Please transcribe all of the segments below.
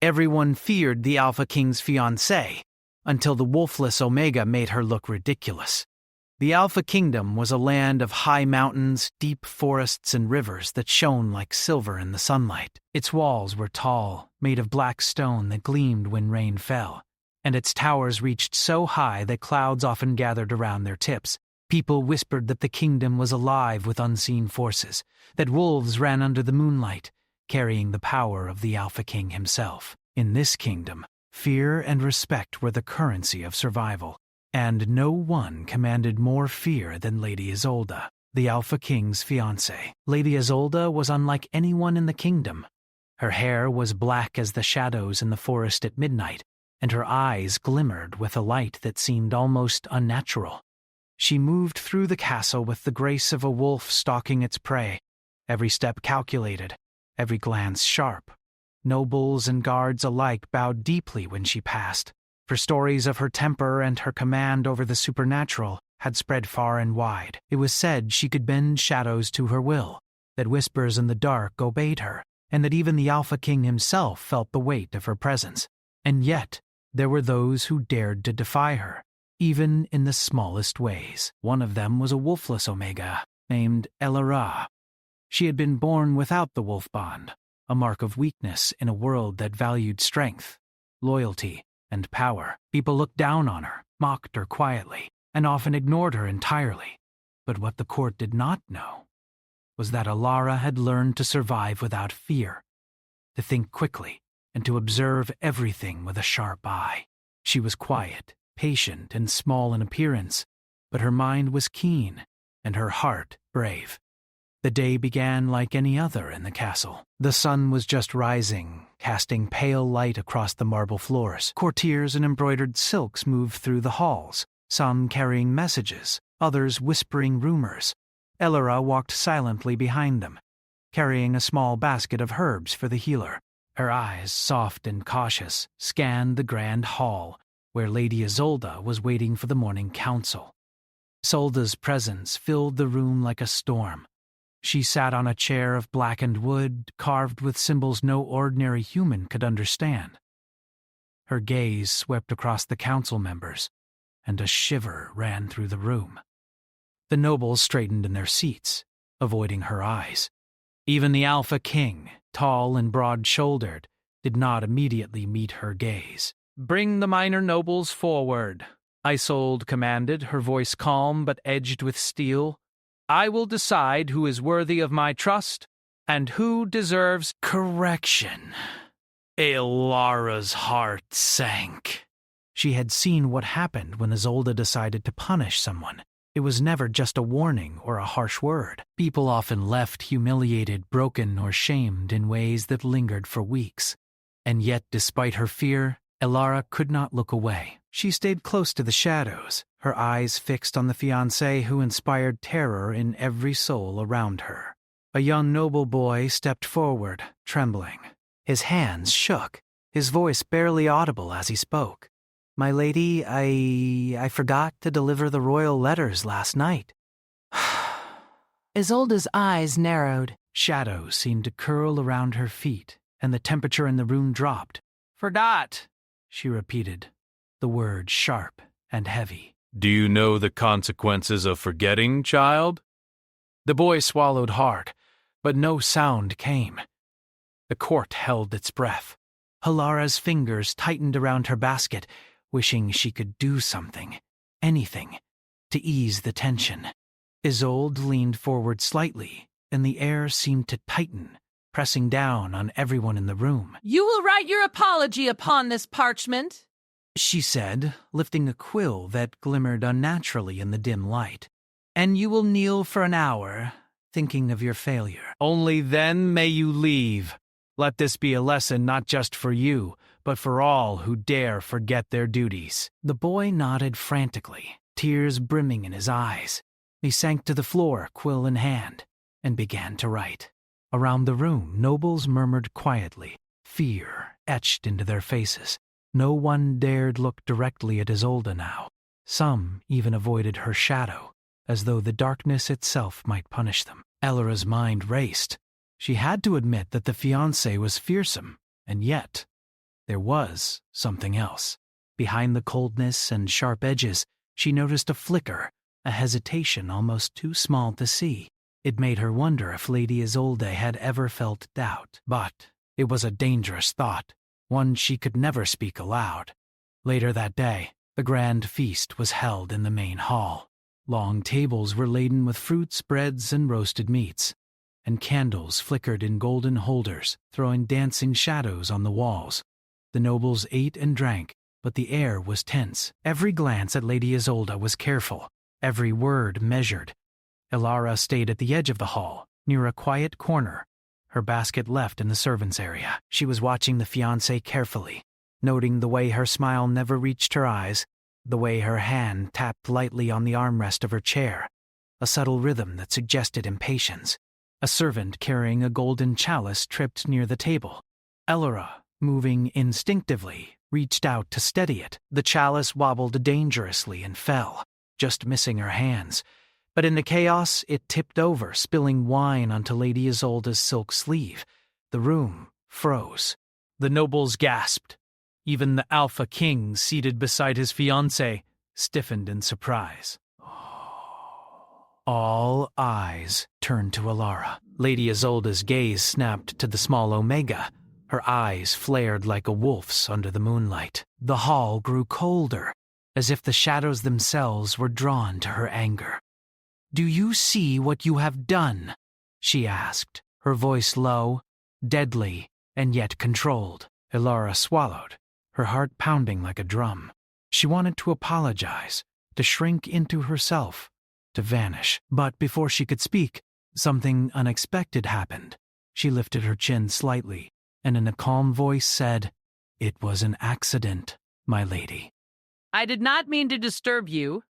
Everyone feared the Alpha King's fiancée, until the Wolfless Omega made her look ridiculous. The Alpha Kingdom was a land of high mountains, deep forests, and rivers that shone like silver in the sunlight. Its walls were tall, made of black stone that gleamed when rain fell, and its towers reached so high that clouds often gathered around their tips. People whispered that the kingdom was alive with unseen forces, that wolves ran under the moonlight, carrying the power of the Alpha King himself. In this kingdom, fear and respect were the currency of survival, and no one commanded more fear than Lady Isolde, the Alpha King's fiancée. Lady Isolde was unlike anyone in the kingdom. Her hair was black as the shadows in the forest at midnight, and her eyes glimmered with a light that seemed almost unnatural. She moved through the castle with the grace of a wolf stalking its prey, every step calculated, every glance sharp. Nobles and guards alike bowed deeply when she passed, for stories of her temper and her command over the supernatural had spread far and wide. It was said she could bend shadows to her will, that whispers in the dark obeyed her, and that even the Alpha King himself felt the weight of her presence. And yet, there were those who dared to defy her, even in the smallest ways. One of them was a wolfless Omega, named Elara. She had been born without the wolf bond, a mark of weakness in a world that valued strength, loyalty, and power. People looked down on her, mocked her quietly, and often ignored her entirely. But what the court did not know was that Elara had learned to survive without fear, to think quickly, and to observe everything with a sharp eye. She was quiet, patient, and small in appearance, but her mind was keen, and her heart brave. The day began like any other in the castle. The sun was just rising, casting pale light across the marble floors. Courtiers in embroidered silks moved through the halls, some carrying messages, others whispering rumors. Elara walked silently behind them, carrying a small basket of herbs for the healer. Her eyes, soft and cautious, scanned the grand hall, where Lady Isolde was waiting for the morning council. Isolde's presence filled the room like a storm. She sat on a chair of blackened wood, carved with symbols no ordinary human could understand. Her gaze swept across the council members, and a shiver ran through the room. The nobles straightened in their seats, avoiding her eyes. Even the Alpha King, tall and broad-shouldered, did not immediately meet her gaze. "Bring the minor nobles forward," Isolde commanded, her voice calm but edged with steel. "I will decide who is worthy of my trust and who deserves correction." Elara's heart sank. She had seen what happened when Isolde decided to punish someone. It was never just a warning or a harsh word. People often left humiliated, broken, or shamed in ways that lingered for weeks. And yet, despite her fear, Elara could not look away. She stayed close to the shadows, her eyes fixed on the fiancé who inspired terror in every soul around her. A young noble boy stepped forward, trembling. His hands shook, his voice barely audible as he spoke. "My lady, I forgot to deliver the royal letters last night." Isolde's eyes narrowed. Shadows seemed to curl around her feet, and the temperature in the room dropped. "Forgot," she repeated, the word sharp and heavy. "Do you know the consequences of forgetting, child?" The boy swallowed hard, but no sound came. The court held its breath. Elara's fingers tightened around her basket, wishing she could do something, anything, to ease the tension. Isolde leaned forward slightly, and the air seemed to tighten, pressing down on everyone in the room. "You will write your apology upon this parchment," she said, lifting a quill that glimmered unnaturally in the dim light. "And you will kneel for an hour, thinking of your failure. Only then may you leave. Let this be a lesson not just for you, but for all who dare forget their duties." The boy nodded frantically, tears brimming in his eyes. He sank to the floor, quill in hand, and began to write. Around the room, nobles murmured quietly, fear etched into their faces. No one dared look directly at Isolde now. Some even avoided her shadow, as though the darkness itself might punish them. Elara's mind raced. She had to admit that the fiancé was fearsome, and yet There was something else. Behind the coldness and sharp edges, she noticed a flicker, a hesitation almost too small to see. It made her wonder if Lady Isolde had ever felt doubt. But it was a dangerous thought, one she could never speak aloud. Later that day, the grand feast was held in the main hall. Long tables were laden with fruits, breads, and roasted meats, and candles flickered in golden holders, throwing dancing shadows on the walls. The nobles ate and drank, but the air was tense. Every glance at Lady Isolde was careful, every word measured. Elara stayed at the edge of the hall, near a quiet corner, her basket left in the servants' area. She was watching the fiancé carefully, noting the way her smile never reached her eyes, the way her hand tapped lightly on the armrest of her chair, a subtle rhythm that suggested impatience. A servant carrying a golden chalice tripped near the table. Elara, moving instinctively, reached out to steady it. The chalice wobbled dangerously and fell, just missing her hands. But in the chaos, it tipped over, spilling wine onto Lady Isolde's silk sleeve. The room froze. The nobles gasped. Even the Alpha King, seated beside his fiancée, stiffened in surprise. All eyes turned to Elara. Lady Isolde's gaze snapped to the small Omega. Her eyes flared like a wolf's under the moonlight. The hall grew colder, as if the shadows themselves were drawn to her anger. "Do you see what you have done?" she asked, her voice low, deadly, and yet controlled. Elara swallowed, her heart pounding like a drum. She wanted to apologize, to shrink into herself, to vanish. But before she could speak, something unexpected happened. She lifted her chin slightly, and in a calm voice said, "It was an accident, my lady." I did not mean to disturb you.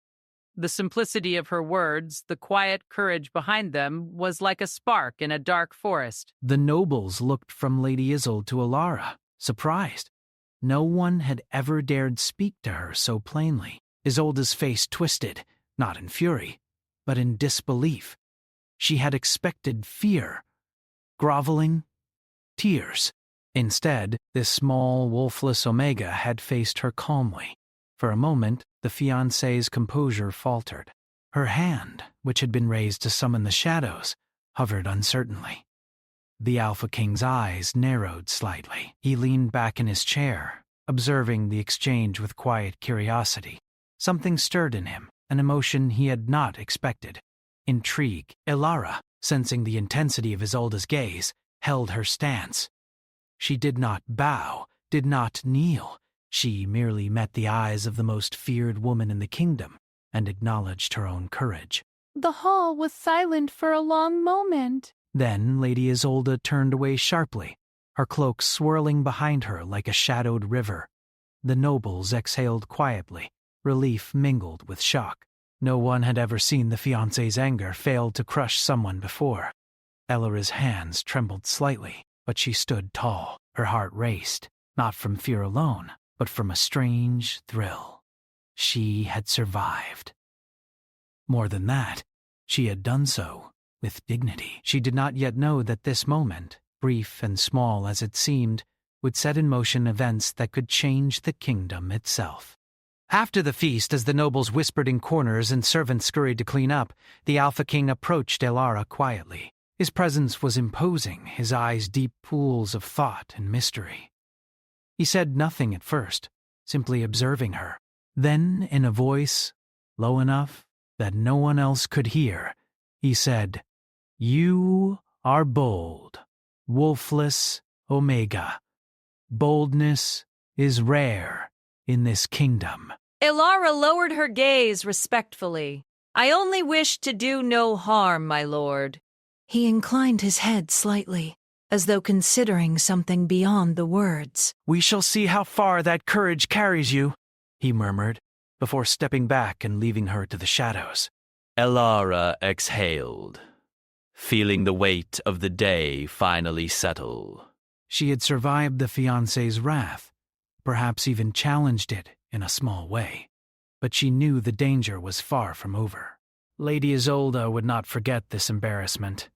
The simplicity of her words, the quiet courage behind them, was like a spark in a dark forest. The nobles looked from Lady Isolde to Elara, surprised. No one had ever dared speak to her so plainly. Isolde's face twisted, not in fury, but in disbelief. She had expected fear, groveling, tears. Instead, this small, wolfless Omega had faced her calmly. For a moment, the fiancé's composure faltered. Her hand, which had been raised to summon the shadows, hovered uncertainly. The Alpha King's eyes narrowed slightly. He leaned back in his chair, observing the exchange with quiet curiosity. Something stirred in him, an emotion he had not expected. Intrigue. Elara, sensing the intensity of Isolde's gaze, held her stance. She did not bow, did not kneel. She merely met the eyes of the most feared woman in the kingdom and acknowledged her own courage. The hall was silent for a long moment. Then Lady Isolde turned away sharply, her cloak swirling behind her like a shadowed river. The nobles exhaled quietly, relief mingled with shock. No one had ever seen the fiancé's anger fail to crush someone before. Elara's hands trembled slightly, but she stood tall. Her heart raced, not from fear alone, but from a strange thrill. She had survived. More than that, she had done so with dignity. She did not yet know that this moment, brief and small as it seemed, would set in motion events that could change the kingdom itself. After the feast, as the nobles whispered in corners and servants scurried to clean up, the Alpha King approached Elara quietly. His presence was imposing, his eyes deep pools of thought and mystery. He said nothing at first, simply observing her. Then, in a voice low enough that no one else could hear, he said, "You are bold, Wolfless Omega. Boldness is rare in this kingdom." Elara lowered her gaze respectfully. "I only wish to do no harm, my lord." He inclined his head slightly, as though considering something beyond the words. "We shall see how far that courage carries you," he murmured, before stepping back and leaving her to the shadows. Elara exhaled, feeling the weight of the day finally settle. She had survived the fiancé's wrath, perhaps even challenged it in a small way, but she knew the danger was far from over. Lady Isolde would not forget this embarrassment.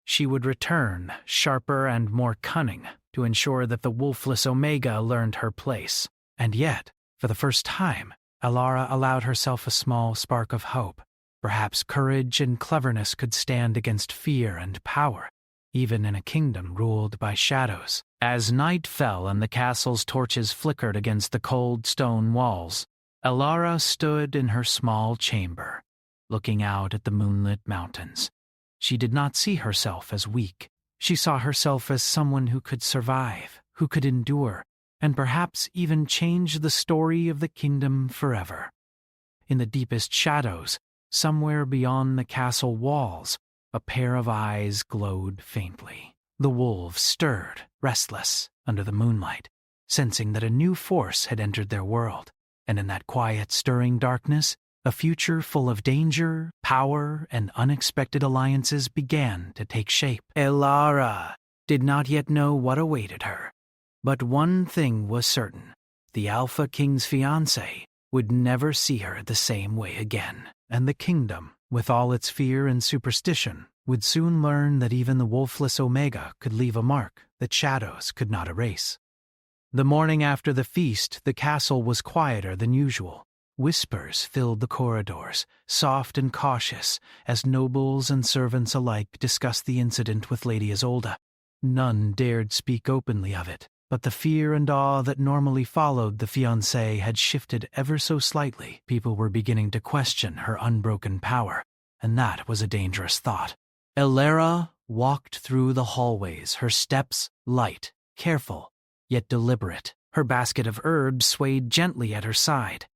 She would return, sharper and more cunning, to ensure that the Wolfless Omega learned her place. And yet, for the first time, Alara allowed herself a small spark of hope. Perhaps courage and cleverness could stand against fear and power, even in a kingdom ruled by shadows. As night fell and the castle's torches flickered against the cold stone walls, Alara stood in her small chamber, looking out at the moonlit mountains. She did not see herself as weak. She saw herself as someone who could survive, who could endure, and perhaps even change the story of the kingdom forever. In the deepest shadows, somewhere beyond the castle walls, a pair of eyes glowed faintly. The wolves stirred, restless, under the moonlight, sensing that a new force had entered their world, and in that quiet, stirring darkness, a future full of danger, power, and unexpected alliances began to take shape. Alara did not yet know what awaited her, but one thing was certain: the Alpha King's fiancé would never see her the same way again, and the kingdom, with all its fear and superstition, would soon learn that even the Wolfless Omega could leave a mark that shadows could not erase. The morning after the feast, the castle was quieter than usual. Whispers filled the corridors, soft and cautious, as nobles and servants alike discussed the incident with Lady Isolde. None dared speak openly of it, but the fear and awe that normally followed the fiancé had shifted ever so slightly. People were beginning to question her unbroken power, and that was a dangerous thought. Alara walked through the hallways, her steps light, careful, yet deliberate. Her basket of herbs swayed gently at her side.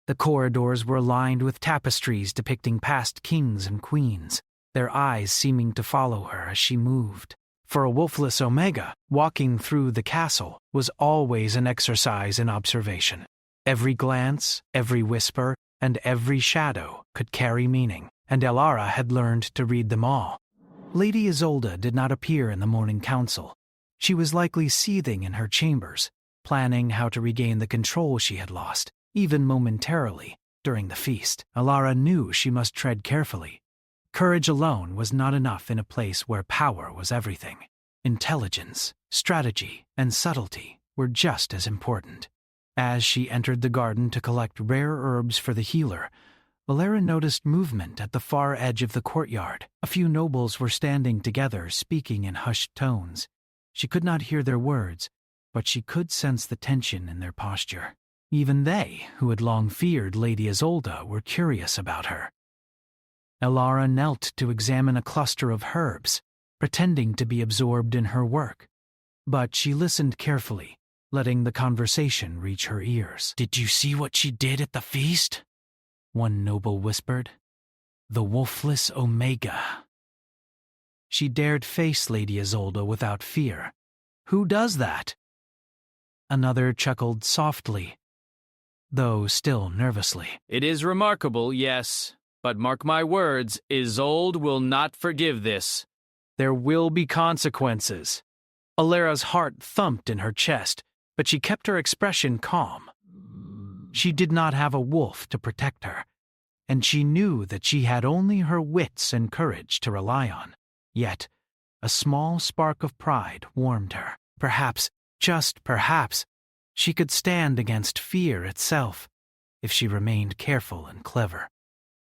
The corridors were lined with tapestries depicting past kings and queens, their eyes seeming to follow her as she moved. For a Wolfless Omega, walking through the castle was always an exercise in observation. Every glance, every whisper, and every shadow could carry meaning, and Alara had learned to read them all. Lady Isolde did not appear in the morning council. She was likely seething in her chambers, planning how to regain the control she had lost, even momentarily, during the feast. Alara knew she must tread carefully. Courage alone was not enough in a place where power was everything. Intelligence, strategy, and subtlety were just as important. As she entered the garden to collect rare herbs for the healer, Alara noticed movement at the far edge of the courtyard. A few nobles were standing together, speaking in hushed tones. She could not hear their words, but she could sense the tension in their posture. Even they, who had long feared Lady Isolde, were curious about her. Alara knelt to examine a cluster of herbs, pretending to be absorbed in her work. But she listened carefully, letting the conversation reach her ears. "Did you see what she did at the feast?" one noble whispered. "The Wolfless Omega." She dared face Lady Isolde without fear. "Who does that?" Another chuckled softly, though still nervously. "It is remarkable, yes, but mark my words, Isolde will not forgive this. There will be consequences." Alara's heart thumped in her chest, but she kept her expression calm. She did not have a wolf to protect her, and she knew that she had only her wits and courage to rely on. Yet, a small spark of pride warmed her. Perhaps, just perhaps, she could stand against fear itself, if she remained careful and clever.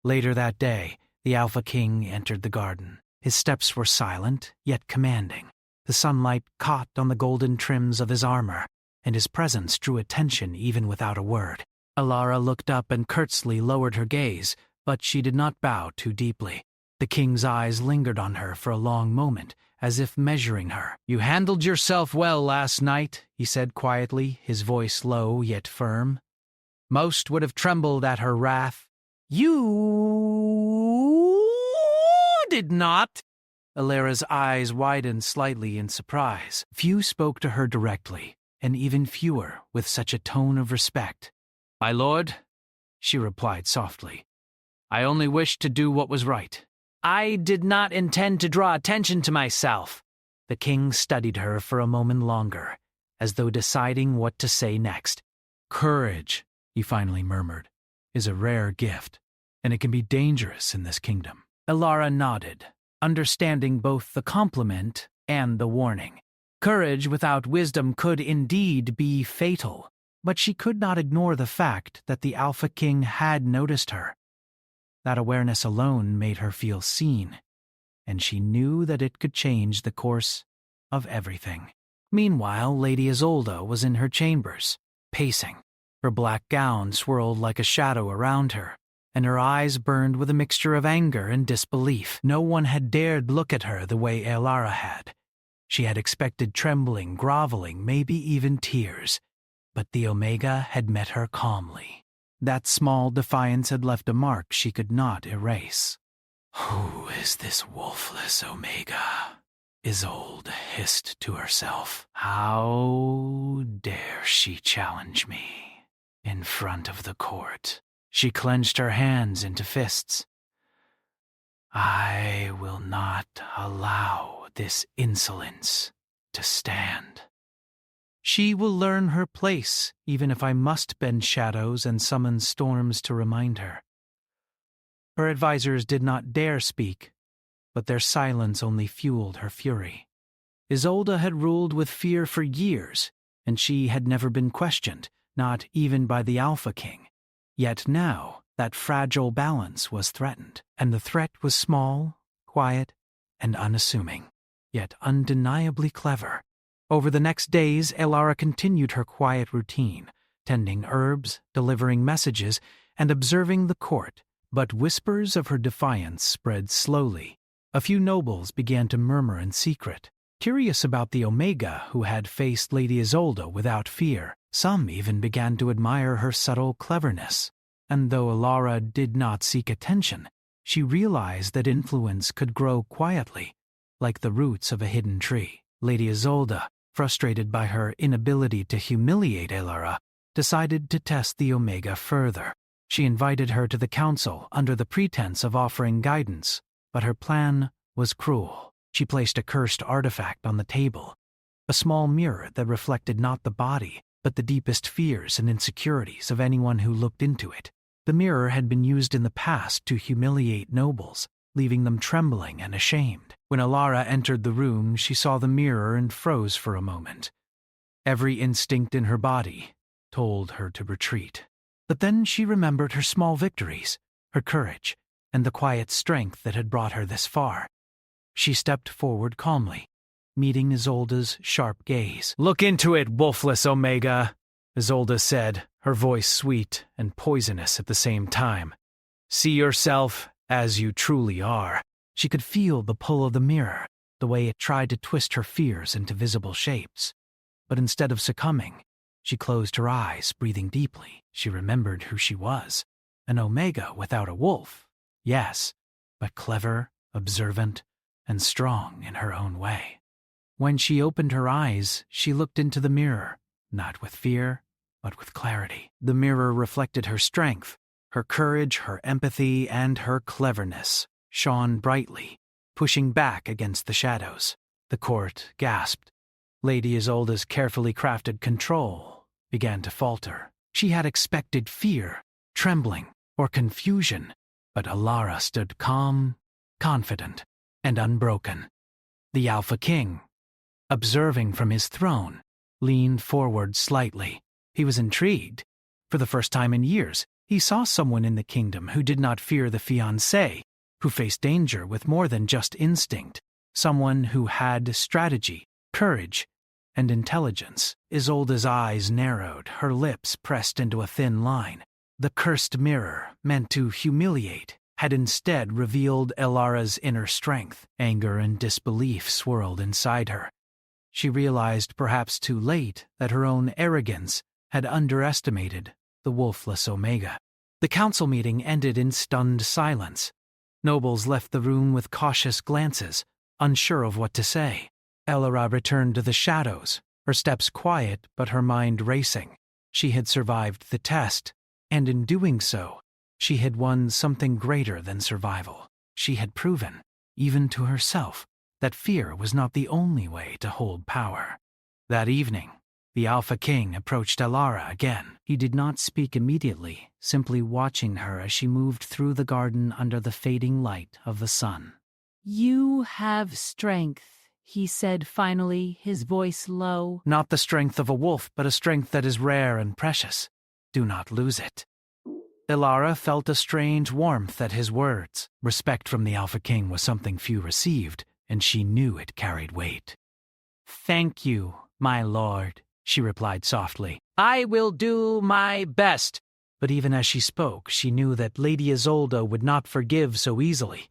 Later that day, the Alpha King entered the garden. His steps were silent, yet commanding. The sunlight caught on the golden trims of his armor, and his presence drew attention even without a word. Alara looked up and curtly lowered her gaze, but she did not bow too deeply. The king's eyes lingered on her for a long moment, as if measuring her. "You handled yourself well last night," he said quietly, his voice low yet firm. "Most would have trembled at her wrath." "You did not." Alara's eyes widened slightly in surprise. Few spoke to her directly, and even fewer with such a tone of respect. "My lord," she replied softly, "I only wished to do what was right. I did not intend to draw attention to myself." The king studied her for a moment longer, as though deciding what to say next. "Courage," he finally murmured, "is a rare gift, and it can be dangerous in this kingdom." Alara nodded, understanding both the compliment and the warning. Courage without wisdom could indeed be fatal, but she could not ignore the fact that the Alpha King had noticed her. That awareness alone made her feel seen, and she knew that it could change the course of everything. Meanwhile, Lady Isolde was in her chambers, pacing. Her black gown swirled like a shadow around her, and her eyes burned with a mixture of anger and disbelief. No one had dared look at her the way Elara had. She had expected trembling, groveling, maybe even tears, but the Omega had met her calmly. That small defiance had left a mark she could not erase. "Who is this wolfless Omega?" Isolde hissed to herself. "How dare she challenge me in front of the court?" She clenched her hands into fists. "I will not allow this insolence to stand. She will learn her place, even if I must bend shadows and summon storms to remind her." Her advisors did not dare speak, but their silence only fueled her fury. Isolde had ruled with fear for years, and she had never been questioned, not even by the Alpha King. Yet now, that fragile balance was threatened, and the threat was small, quiet, and unassuming, yet undeniably clever. Over the next days, Elara continued her quiet routine, tending herbs, delivering messages, and observing the court, but whispers of her defiance spread slowly. A few nobles began to murmur in secret, curious about the Omega who had faced Lady Isolde without fear. Some even began to admire her subtle cleverness, and though Elara did not seek attention, she realized that influence could grow quietly, like the roots of a hidden tree. Lady Isolde, frustrated by her inability to humiliate Elara, decided to test the Omega further. She invited her to the council under the pretense of offering guidance, but her plan was cruel. She placed a cursed artifact on the table, a small mirror that reflected not the body, but the deepest fears and insecurities of anyone who looked into it. The mirror had been used in the past to humiliate nobles, leaving them trembling and ashamed. When Elara entered the room, she saw the mirror and froze for a moment. Every instinct in her body told her to retreat. But then she remembered her small victories, her courage, and the quiet strength that had brought her this far. She stepped forward calmly, meeting Isolde's sharp gaze. "Look into it, wolfless Omega," Isolde said, her voice sweet and poisonous at the same time. "See yourself as you truly are." She could feel the pull of the mirror, the way it tried to twist her fears into visible shapes. But instead of succumbing, she closed her eyes, breathing deeply. She remembered who she was, an Omega without a wolf, yes, but clever, observant, and strong in her own way. When she opened her eyes, she looked into the mirror, not with fear, but with clarity. The mirror reflected her strength, her courage, her empathy, and her cleverness shone brightly, pushing back against the shadows. The court gasped. Lady Isolde's carefully crafted control began to falter. She had expected fear, trembling, or confusion, but Elara stood calm, confident, and unbroken. The Alpha King, observing from his throne, leaned forward slightly. He was intrigued. For the first time in years, he saw someone in the kingdom who did not fear the Fiancée, who faced danger with more than just instinct, someone who had strategy, courage, and intelligence. Isolde's eyes narrowed, her lips pressed into a thin line. The cursed mirror, meant to humiliate, had instead revealed Elara's inner strength. Anger and disbelief swirled inside her. She realized, perhaps too late, that her own arrogance had underestimated the wolfless Omega. The council meeting ended in stunned silence. Nobles left the room with cautious glances, unsure of what to say. Elara returned to the shadows, her steps quiet but her mind racing. She had survived the test, and in doing so, she had won something greater than survival. She had proven, even to herself, that fear was not the only way to hold power. That evening, the Alpha King approached Elara again. He did not speak immediately, simply watching her as she moved through the garden under the fading light of the sun. You have strength he said finally, his voice low. Not the strength of a wolf, but a strength that is rare and precious. Do not lose it. Elara felt a strange warmth at his words. Respect from the Alpha King was something few received, and she knew it carried weight. "Thank you, my lord," she replied softly. "I will do my best." But even as she spoke, she knew that Lady Isolde would not forgive so easily.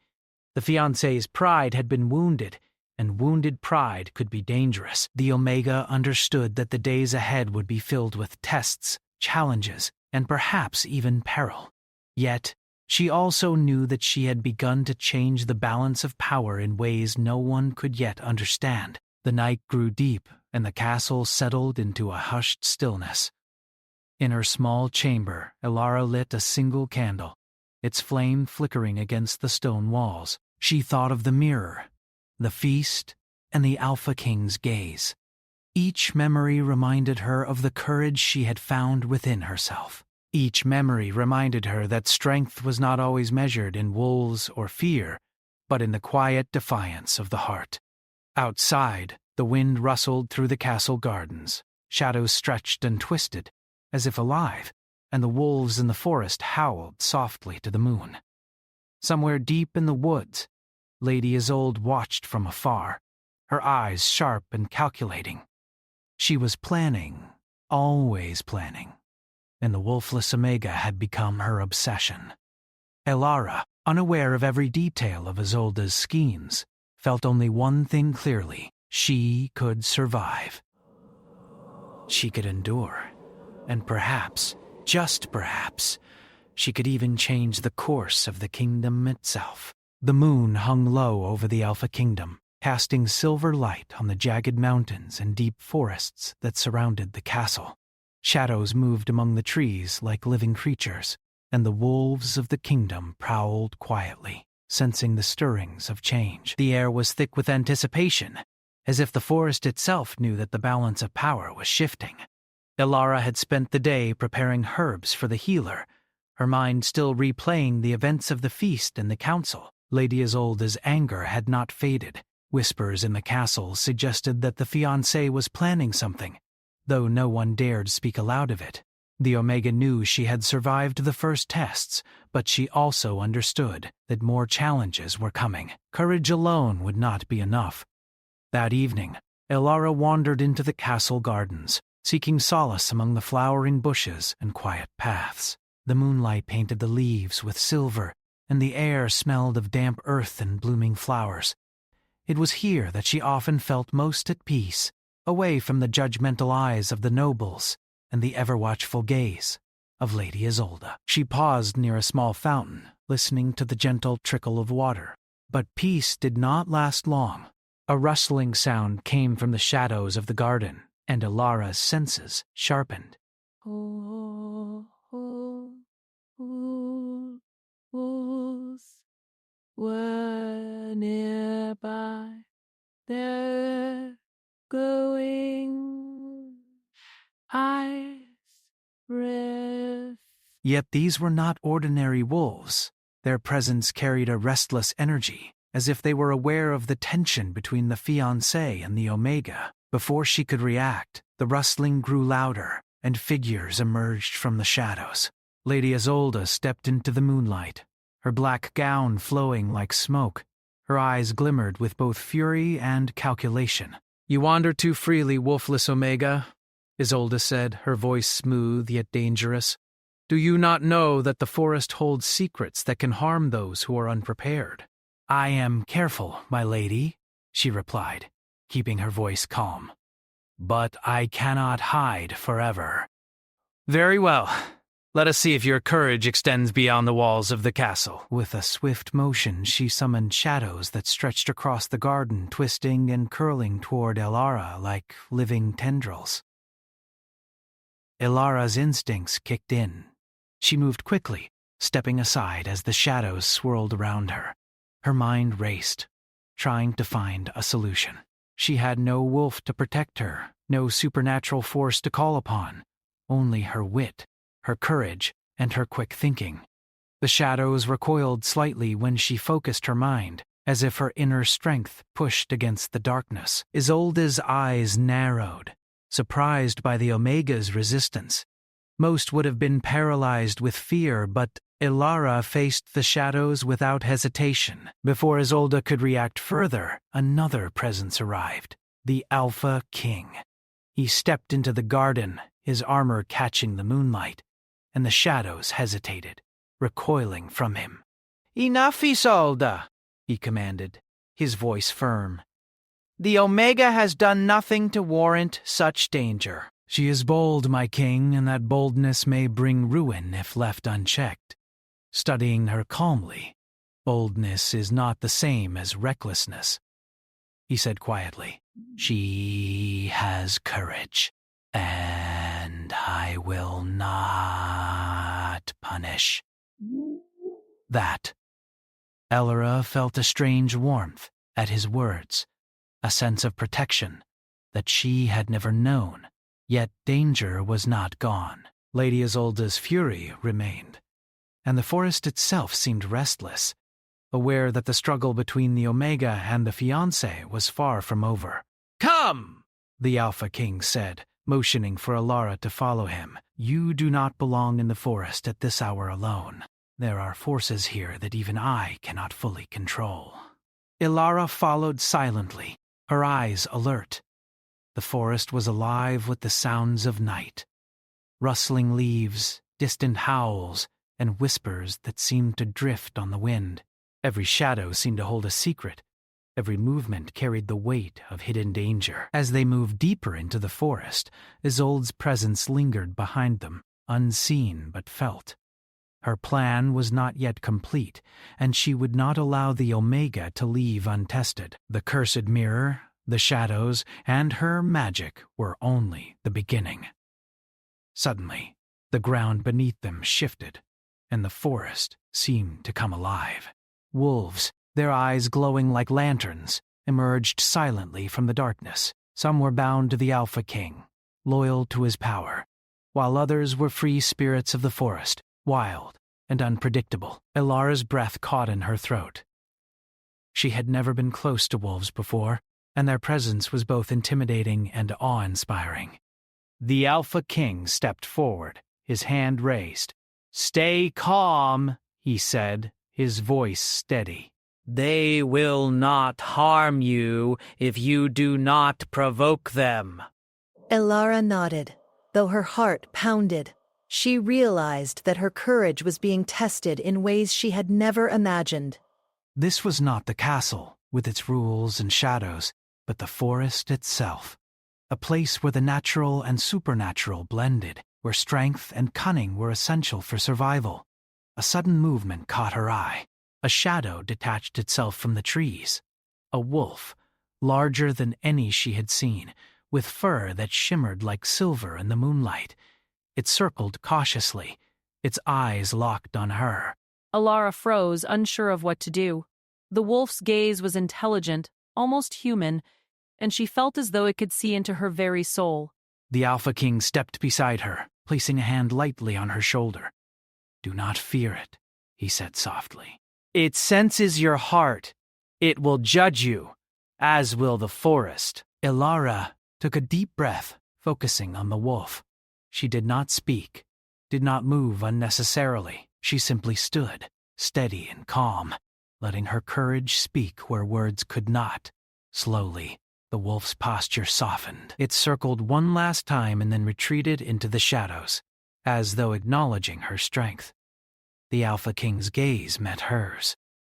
The fiancé's pride had been wounded, and wounded pride could be dangerous. The Omega understood that the days ahead would be filled with tests, challenges, and perhaps even peril. Yet, she also knew that she had begun to change the balance of power in ways no one could yet understand. The night grew deep, and the castle settled into a hushed stillness. In her small chamber, Elara lit a single candle, its flame flickering against the stone walls. She thought of the mirror, the feast, and the Alpha King's gaze. Each memory reminded her of the courage she had found within herself. Each memory reminded her that strength was not always measured in wolves or fear, but in the quiet defiance of the heart. Outside, the wind rustled through the castle gardens. Shadows stretched and twisted, as if alive, and the wolves in the forest howled softly to the moon. Somewhere deep in the woods, Lady Isolde watched from afar, her eyes sharp and calculating. She was planning, always planning, and the Wolfless Omega had become her obsession. Elara, unaware of every detail of Isolde's schemes, felt only one thing clearly: she could survive. She could endure, and perhaps, just perhaps, she could even change the course of the kingdom itself. The moon hung low over the Alpha Kingdom, casting silver light on the jagged mountains and deep forests that surrounded the castle. Shadows moved among the trees like living creatures, and the wolves of the kingdom prowled quietly, sensing the stirrings of change. The air was thick with anticipation, as if the forest itself knew that the balance of power was shifting. Elara had spent the day preparing herbs for the healer, her mind still replaying the events of the feast and the council. Lady Isolde's anger had not faded. Whispers in the castle suggested that the fiancé was planning something, though no one dared speak aloud of it. The Omega knew she had survived the first tests, but she also understood that more challenges were coming. Courage alone would not be enough. That evening, Elara wandered into the castle gardens, seeking solace among the flowering bushes and quiet paths. The moonlight painted the leaves with silver, and the air smelled of damp earth and blooming flowers. It was here that she often felt most at peace, away from the judgmental eyes of the nobles and the ever-watchful gaze of Lady Isolde. She paused near a small fountain, listening to the gentle trickle of water. But peace did not last long. A rustling sound came from the shadows of the garden, and Elara's senses sharpened. Wolves were nearby. They're going. Eyes rift. Yet these were not ordinary wolves. Their presence carried a restless energy, as if they were aware of the tension between the fiancé and the Omega. Before she could react, the rustling grew louder, and figures emerged from the shadows. Lady Isolde stepped into the moonlight, her black gown flowing like smoke. Her eyes glimmered with both fury and calculation. "You wander too freely, Wolfless Omega," Isolde said, her voice smooth yet dangerous. "Do you not know that the forest holds secrets that can harm those who are unprepared?" "I am careful, my lady," she replied, keeping her voice calm. "But I cannot hide forever." "Very well. Let us see if your courage extends beyond the walls of the castle." With a swift motion, she summoned shadows that stretched across the garden, twisting and curling toward Elara like living tendrils. Elara's instincts kicked in. She moved quickly, stepping aside as the shadows swirled around her. Her mind raced, trying to find a solution. She had no wolf to protect her, no supernatural force to call upon, only her wit, her courage, and her quick thinking. The shadows recoiled slightly when she focused her mind, as if her inner strength pushed against the darkness. Isolde's eyes narrowed, surprised by the Omega's resistance. Most would have been paralyzed with fear, but Ilara faced the shadows without hesitation. Before Isolde could react further, another presence arrived, the Alpha King. He stepped into the garden, his armor catching the moonlight, and the shadows hesitated, recoiling from him. "Enough, Isolde," he commanded, his voice firm. "The Omega has done nothing to warrant such danger." "She is bold, my king, and that boldness may bring ruin if left unchecked." Studying her calmly, boldness is not the same as recklessness. He said quietly, "She has courage, and I will not punish." That. Elara felt a strange warmth at his words, a sense of protection that she had never known, yet danger was not gone. Lady Isolde's fury remained, and the forest itself seemed restless, aware that the struggle between the Omega and the Fiancée was far from over. "Come!" the Alpha King said, motioning for Ilara to follow him. "You do not belong in the forest at this hour alone. There are forces here that even I cannot fully control." Ilara followed silently, her eyes alert. The forest was alive with the sounds of night. Rustling leaves, distant howls, and whispers that seemed to drift on the wind. Every shadow seemed to hold a secret. Every movement carried the weight of hidden danger. As they moved deeper into the forest, Isolde's presence lingered behind them, unseen but felt. Her plan was not yet complete, and she would not allow the Omega to leave untested. The cursed mirror, the shadows, and her magic were only the beginning. Suddenly, the ground beneath them shifted, and the forest seemed to come alive. Wolves, their eyes glowing like lanterns, emerged silently from the darkness. Some were bound to the Alpha King, loyal to his power, while others were free spirits of the forest, wild and unpredictable. Ilara's breath caught in her throat. She had never been close to wolves before, and their presence was both intimidating and awe-inspiring. The Alpha King stepped forward, his hand raised. "Stay calm," he said, his voice steady. "They will not harm you if you do not provoke them." Ilara nodded, though her heart pounded. She realized that her courage was being tested in ways she had never imagined. This was not the castle, with its rules and shadows, but the forest itself. A place where the natural and supernatural blended, where strength and cunning were essential for survival. A sudden movement caught her eye. A shadow detached itself from the trees. A wolf, larger than any she had seen, with fur that shimmered like silver in the moonlight. It circled cautiously, its eyes locked on her. Ilara froze, unsure of what to do. The wolf's gaze was intelligent, almost human, and she felt as though it could see into her very soul. The Alpha King stepped beside her, placing a hand lightly on her shoulder. "Do not fear it," he said softly. "It senses your heart. It will judge you, as will the forest." Ilara took a deep breath, focusing on the wolf. She did not speak, did not move unnecessarily. She simply stood, steady and calm, letting her courage speak where words could not. Slowly, the wolf's posture softened. It circled one last time and then retreated into the shadows, as though acknowledging her strength. The Alpha King's gaze met hers.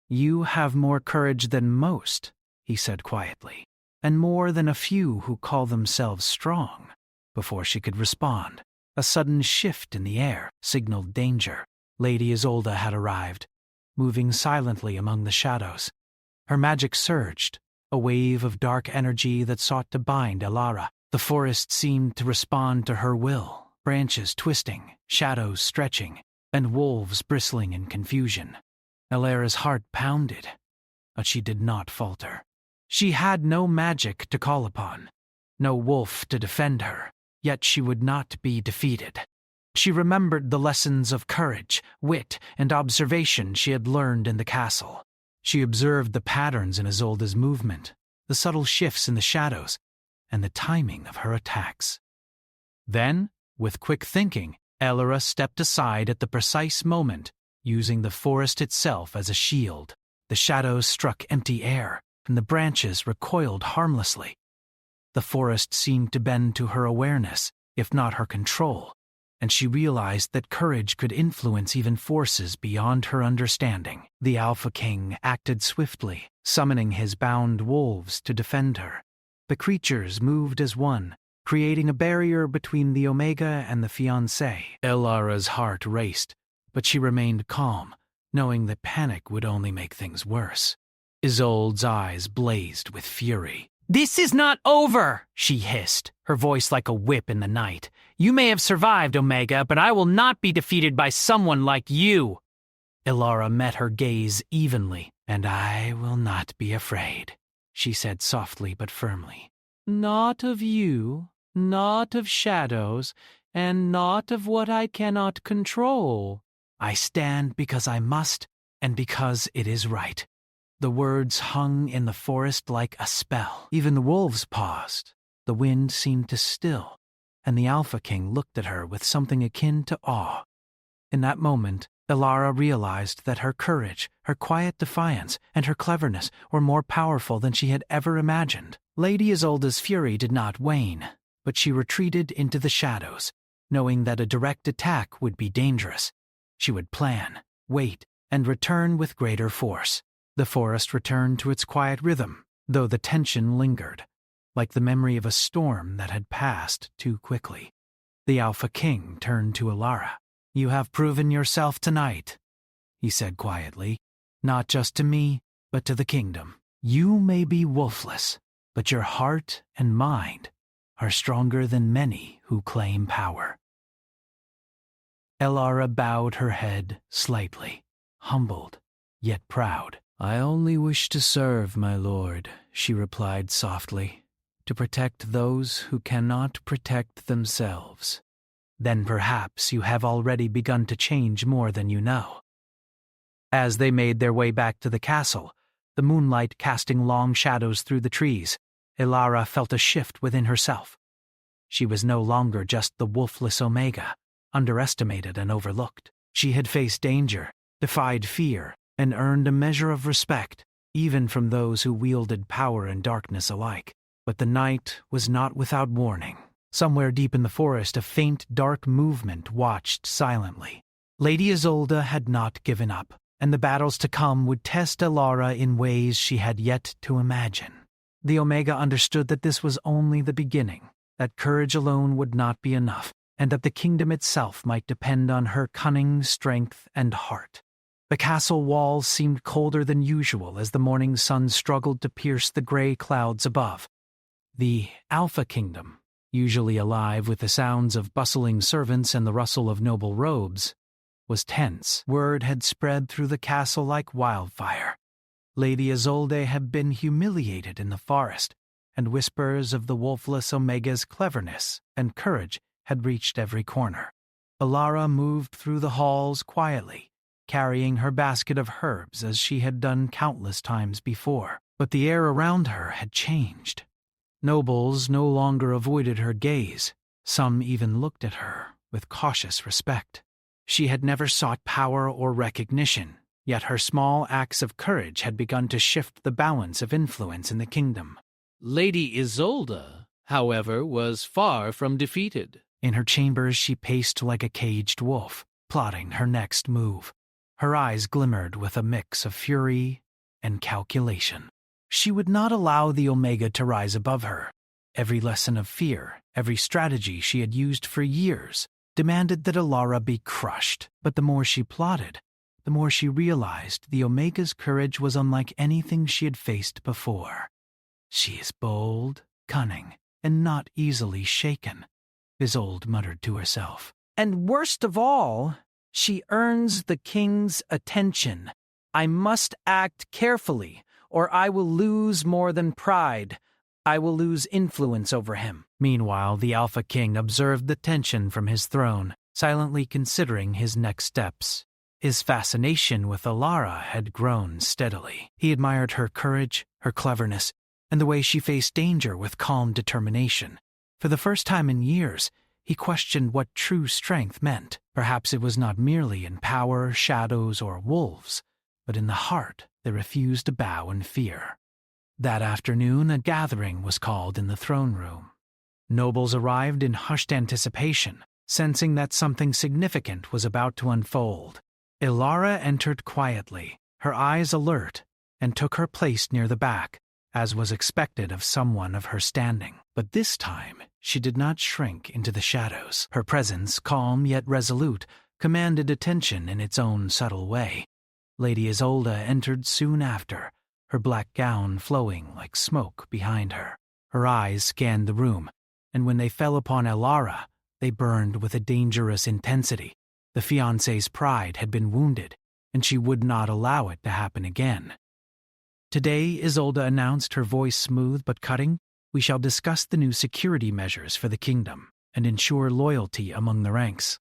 "You have more courage than most," he said quietly, "and more than a few who call themselves strong." Before she could respond, a sudden shift in the air signaled danger. Lady Isolde had arrived, moving silently among the shadows. Her magic surged, a wave of dark energy that sought to bind Ilara. The forest seemed to respond to her will, branches twisting, shadows stretching, and wolves bristling in confusion. Ilara's heart pounded, but she did not falter. She had no magic to call upon, no wolf to defend her, yet she would not be defeated. She remembered the lessons of courage, wit, and observation she had learned in the castle. She observed the patterns in Isolde's movement, the subtle shifts in the shadows, and the timing of her attacks. Then, with quick thinking, Elora stepped aside at the precise moment, using the forest itself as a shield. The shadows struck empty air, and the branches recoiled harmlessly. The forest seemed to bend to her awareness, if not her control, and she realized that courage could influence even forces beyond her understanding. The Alpha King acted swiftly, summoning his bound wolves to defend her. The creatures moved as one, creating a barrier between the Omega and the Fiancée. Elara's heart raced, but she remained calm, knowing that panic would only make things worse. Isolde's eyes blazed with fury. "This is not over," she hissed, her voice like a whip in the night. "You may have survived, Omega, but I will not be defeated by someone like you." Elara met her gaze evenly. "And I will not be afraid," she said softly but firmly. "Not of you, not of shadows, and not of what I cannot control. I stand because I must, and because it is right." The words hung in the forest like a spell. Even the wolves paused. The wind seemed to still, and the Alpha King looked at her with something akin to awe. In that moment, Elara realized that her courage, her quiet defiance, and her cleverness were more powerful than she had ever imagined. Lady Isolde's fury did not wane, but she retreated into the shadows, knowing that a direct attack would be dangerous. She would plan, wait, and return with greater force. The forest returned to its quiet rhythm, though the tension lingered, like the memory of a storm that had passed too quickly. The Alpha King turned to Elara. "You have proven yourself tonight," he said quietly, "not just to me, but to the kingdom. You may be wolfless, but your heart and mind are stronger than many who claim power." Elara bowed her head slightly, humbled, yet proud. "I only wish to serve, my lord," she replied softly, "to protect those who cannot protect themselves." "Then perhaps you have already begun to change more than you know." As they made their way back to the castle, the moonlight casting long shadows through the trees, Elara felt a shift within herself. She was no longer just the wolfless Omega, underestimated and overlooked. She had faced danger, defied fear, and earned a measure of respect, even from those who wielded power and darkness alike. But the night was not without warning. Somewhere deep in the forest, a faint, dark movement watched silently. Lady Isolde had not given up, and the battles to come would test Elara in ways she had yet to imagine. The Omega understood that this was only the beginning, that courage alone would not be enough, and that the kingdom itself might depend on her cunning, strength, and heart. The castle walls seemed colder than usual as the morning sun struggled to pierce the gray clouds above. The Alpha Kingdom, usually alive with the sounds of bustling servants and the rustle of noble robes, was tense. Word had spread through the castle like wildfire. Lady Isolde had been humiliated in the forest, and whispers of the wolfless Omega's cleverness and courage had reached every corner. Elara moved through the halls quietly, carrying her basket of herbs as she had done countless times before. But the air around her had changed. Nobles no longer avoided her gaze. Some even looked at her with cautious respect. She had never sought power or recognition, yet her small acts of courage had begun to shift the balance of influence in the kingdom. Lady Isolde, however, was far from defeated. In her chambers she paced like a caged wolf, plotting her next move. Her eyes glimmered with a mix of fury and calculation. She would not allow the Omega to rise above her. Every lesson of fear, every strategy she had used for years, demanded that Elara be crushed. But the more she plotted, the more she realized the Omega's courage was unlike anything she had faced before. "She is bold, cunning, and not easily shaken," Isolde muttered to herself. "And worst of all, she earns the king's attention. I must act carefully, or I will lose more than pride. I will lose influence over him." Meanwhile, the Alpha King observed the tension from his throne, silently considering his next steps. His fascination with Alara had grown steadily. He admired her courage, her cleverness, and the way she faced danger with calm determination. For the first time in years, he questioned what true strength meant. Perhaps it was not merely in power, shadows, or wolves, but in the heart that refused to bow in fear. That afternoon, a gathering was called in the throne room. Nobles arrived in hushed anticipation, sensing that something significant was about to unfold. Alara entered quietly, her eyes alert, and took her place near the back, as was expected of someone of her standing. But this time, she did not shrink into the shadows. Her presence, calm yet resolute, commanded attention in its own subtle way. Lady Isolde entered soon after, her black gown flowing like smoke behind her. Her eyes scanned the room, and when they fell upon Alara, they burned with a dangerous intensity. The fiancée's pride had been wounded, and she would not allow it to happen again. Today, Isolde announced, her voice smooth but cutting, we shall discuss the new security measures for the kingdom and ensure loyalty among the ranks.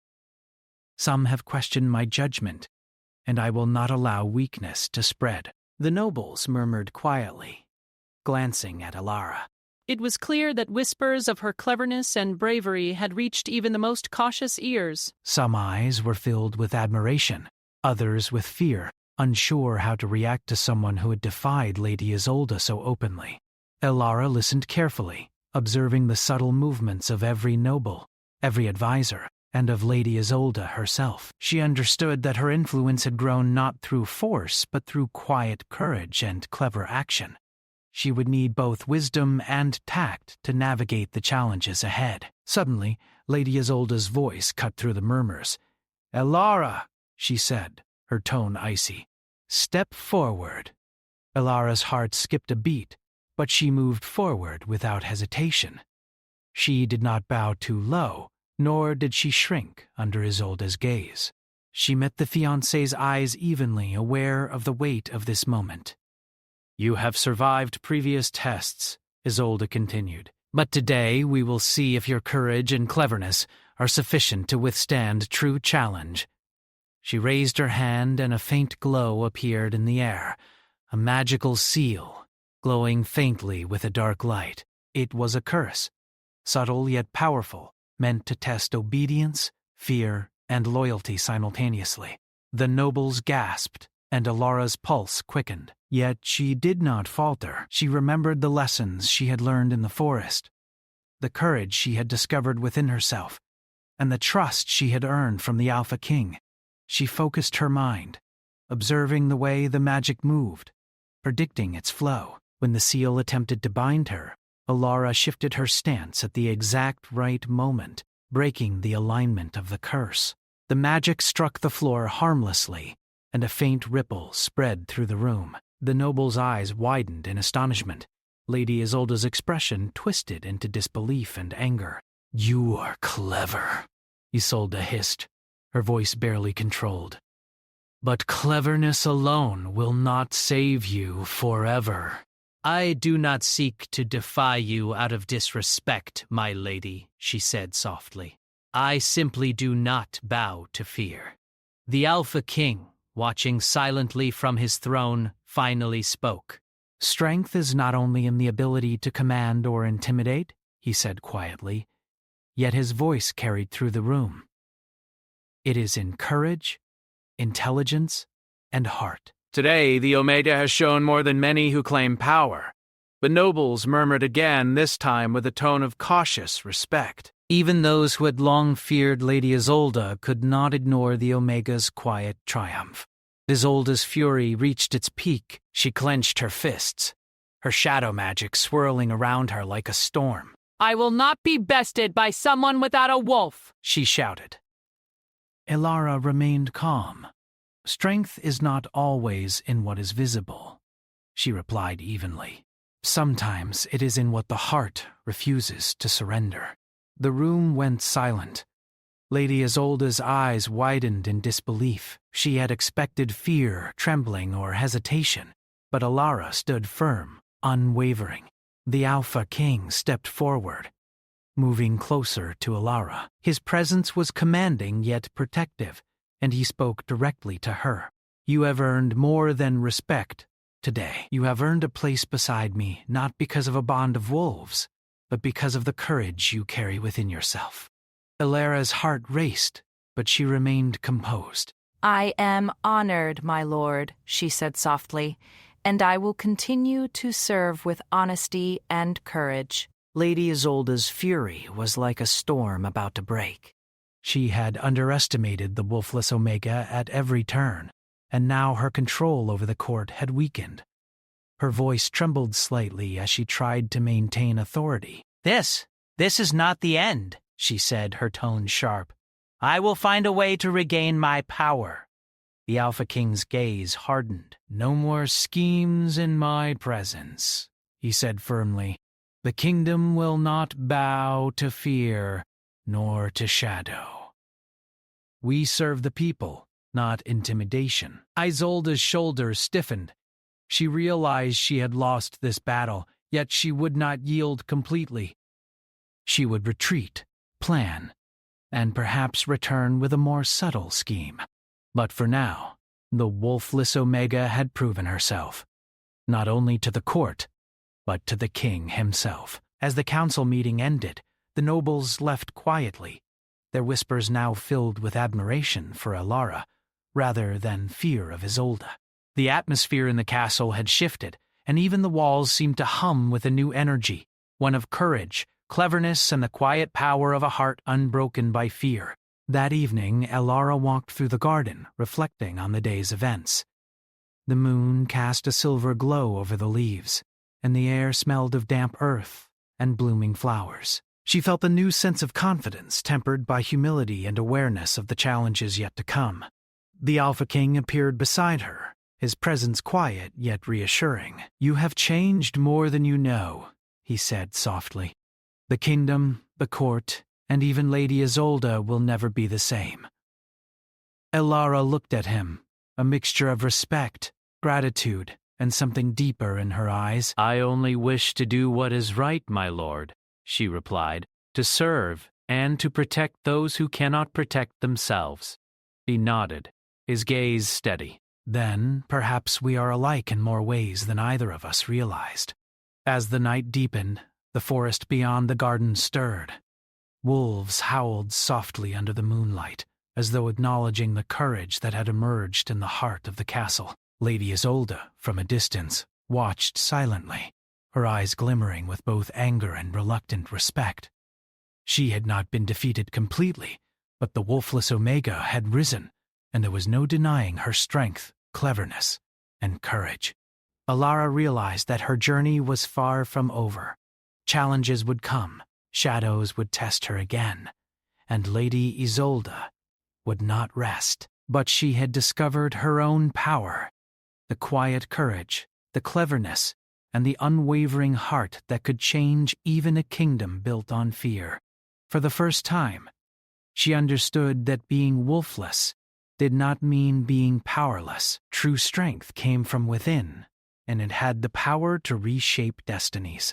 Some have questioned my judgment, and I will not allow weakness to spread. The nobles murmured quietly, glancing at Alara. It was clear that whispers of her cleverness and bravery had reached even the most cautious ears. Some eyes were filled with admiration, others with fear, unsure how to react to someone who had defied Lady Isolde so openly. Alara listened carefully, observing the subtle movements of every noble, every advisor, and of Lady Isolde herself. She understood that her influence had grown not through force, but through quiet courage and clever action. She would need both wisdom and tact to navigate the challenges ahead. Suddenly, Lady Isolde's voice cut through the murmurs. "Alara," she said, her tone icy. "Step forward." Alara's heart skipped a beat, but she moved forward without hesitation. She did not bow too low, nor did she shrink under Isolde's gaze. She met the fiancé's eyes evenly, aware of the weight of this moment. "You have survived previous tests," Isolde continued, "but today we will see if your courage and cleverness are sufficient to withstand true challenge." She raised her hand and a faint glow appeared in the air, a magical seal, glowing faintly with a dark light. It was a curse, subtle yet powerful, meant to test obedience, fear, and loyalty simultaneously. The nobles gasped, and Alara's pulse quickened. Yet she did not falter. She remembered the lessons she had learned in the forest, the courage she had discovered within herself, and the trust she had earned from the Alpha King. She focused her mind, observing the way the magic moved, predicting its flow. When the seal attempted to bind her, Alara shifted her stance at the exact right moment, breaking the alignment of the curse. The magic struck the floor harmlessly, and a faint ripple spread through the room. The noble's eyes widened in astonishment. Lady Isolde's expression twisted into disbelief and anger. "You are clever," Isolde hissed, her voice barely controlled. "But cleverness alone will not save you forever." "I do not seek to defy you out of disrespect, my lady," she said softly. "I simply do not bow to fear." The Alpha King, watching silently from his throne, finally spoke. "Strength is not only in the ability to command or intimidate," he said quietly, yet his voice carried through the room. "It is in courage, intelligence, and heart." Today, the Omega has shown more than many who claim power. The nobles murmured again, this time with a tone of cautious respect. Even those who had long feared Lady Isolde could not ignore the Omega's quiet triumph. Isolde's fury reached its peak. She clenched her fists, her shadow magic swirling around her like a storm. "I will not be bested by someone without a wolf," she shouted. Alara remained calm. "Strength is not always in what is visible," she replied evenly. "Sometimes it is in what the heart refuses to surrender." The room went silent. Lady Isolde's eyes widened in disbelief. She had expected fear, trembling, or hesitation, but Alara stood firm, unwavering. The Alpha King stepped forward, moving closer to Alara. His presence was commanding yet protective, and he spoke directly to her. You have earned more than respect today. You have earned a place beside me, not because of a bond of wolves, but because of the courage you carry within yourself. Elara's heart raced, but she remained composed. I am honored, my lord, she said softly, and I will continue to serve with honesty and courage. Lady Isolde's fury was like a storm about to break. She had underestimated the Wolfless Omega at every turn, and now her control over the court had weakened. Her voice trembled slightly as she tried to maintain authority. This is not the end, she said, her tone sharp. I will find a way to regain my power. The Alpha King's gaze hardened. No more schemes in my presence, he said firmly. The kingdom will not bow to fear, nor to shadow. We serve the people, not intimidation. Isolde's shoulders stiffened. She realized she had lost this battle, yet she would not yield completely. She would retreat, plan, and perhaps return with a more subtle scheme. But for now, the Wolfless Omega had proven herself, not only to the court, but to the king himself. As the council meeting ended, the nobles left quietly, their whispers now filled with admiration for Elara, rather than fear of Isolde. The atmosphere in the castle had shifted, and even the walls seemed to hum with a new energy, one of courage, cleverness, and the quiet power of a heart unbroken by fear. That evening, Elara walked through the garden, reflecting on the day's events. The moon cast a silver glow over the leaves, and the air smelled of damp earth and blooming flowers. She felt a new sense of confidence, tempered by humility and awareness of the challenges yet to come. The Alpha King appeared beside her, his presence quiet yet reassuring. You have changed more than you know, he said softly. The kingdom, the court, and even Lady Isolde will never be the same. Elara looked at him, a mixture of respect, gratitude, and something deeper in her eyes. I only wish to do what is right, my lord, she replied, to serve and to protect those who cannot protect themselves. He nodded, his gaze steady. Then, perhaps we are alike in more ways than either of us realized. As the night deepened, the forest beyond the garden stirred. Wolves howled softly under the moonlight, as though acknowledging the courage that had emerged in the heart of the castle. Lady Isolde, from a distance, watched silently, her eyes glimmering with both anger and reluctant respect. She had not been defeated completely, but the Wolfless Omega had risen, and there was no denying her strength, cleverness, and courage. Elara realized that her journey was far from over. Challenges would come, shadows would test her again, and Lady Isolde would not rest. But she had discovered her own power, the quiet courage, the cleverness, and the unwavering heart that could change even a kingdom built on fear. For the first time, she understood that being wolfless did not mean being powerless. True strength came from within, and it had the power to reshape destinies.